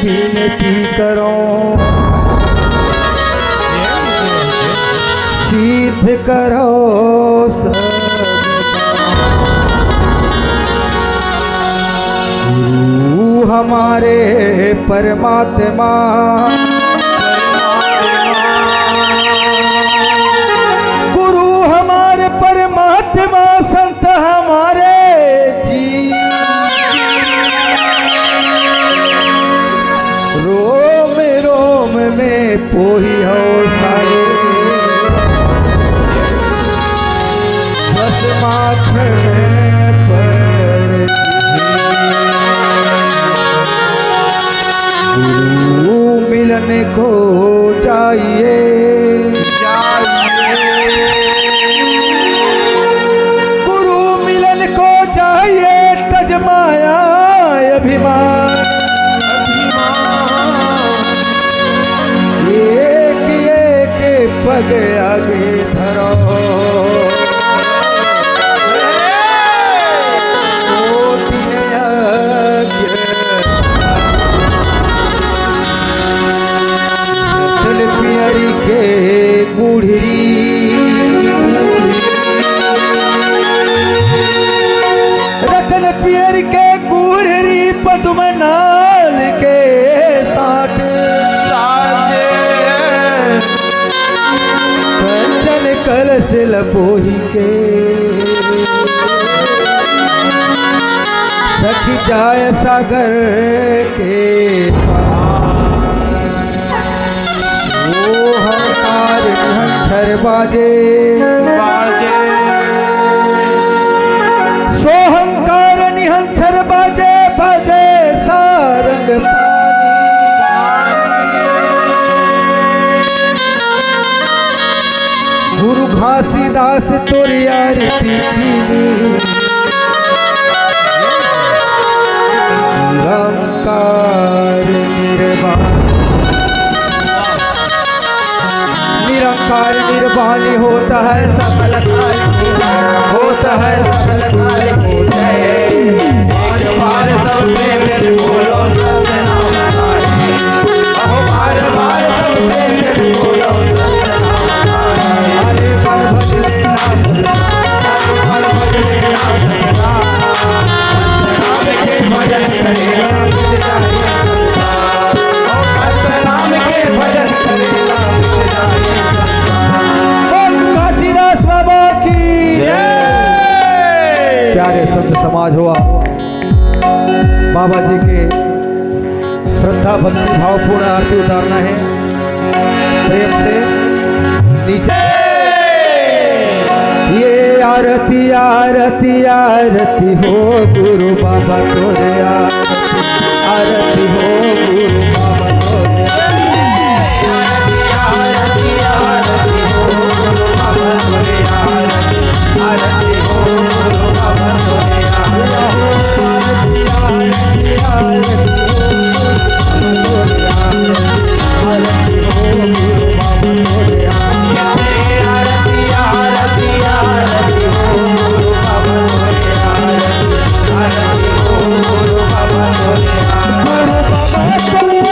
विनती करो सिद्ध करो सब गुरु हमारे परमात्मा गुरु हमारे परमात्मा संत हमारे जी रोम रोम में पोही हो सारे बस माखन पर गुरु मिलन को चाहिए गुरु मिलन को चाहिए तजमाया अभिमान एक एक पग आगे धरो रतन पियर के गुड़री पद्म नाल के साथ कंचन कलश लपोही के सखी जाय सागर के हंसर बाजे बाजे सोहंकार निहंसर बाजे बाजे सारंग गुरु घासीदास तोरियारी निरंकार निरंकार निर्वाणी होता है सकल होता है सकल बार सब में बोलो बार बार सब में बोलो अरे बल भजने नाम के भजन करेगा नाम के भजन करेगा प्यारे संत समाज हुआ बाबा जी के श्रद्धा भक्ति भावपूर्ण आरती उतारना है प्रेम से नीचे ये आरती आरती आरती हो गुरु बाबा तोरे आरती हो गुरु बाबा तोरे आरती आरती हो गुरु बाबा तोरे आरती हो गुरु बाबा तोरे गुरु बाबा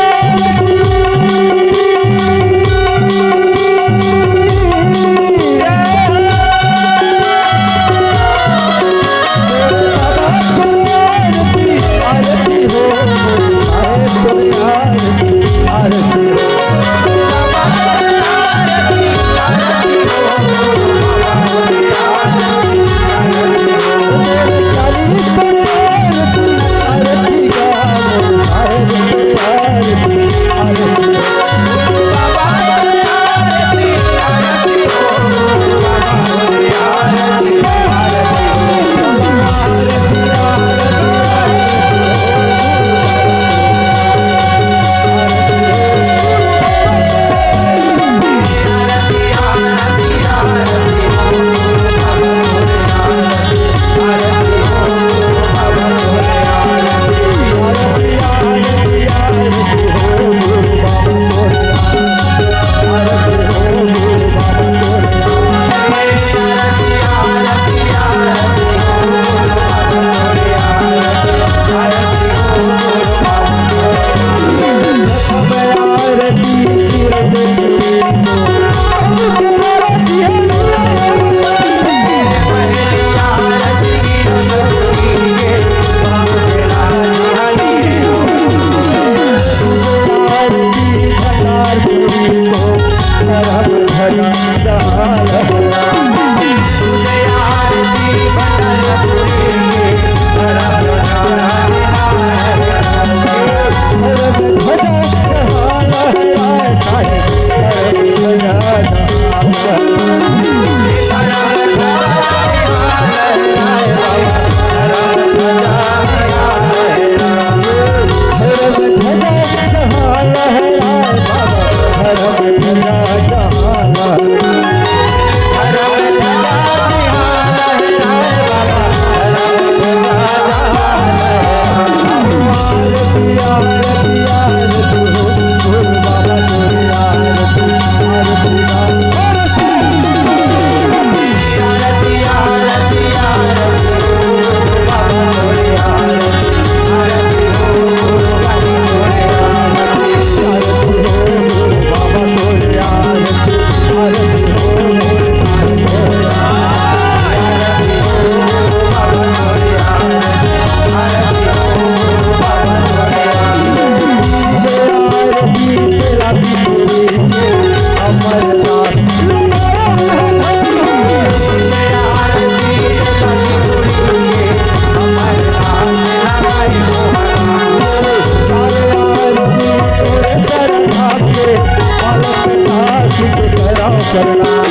धोखा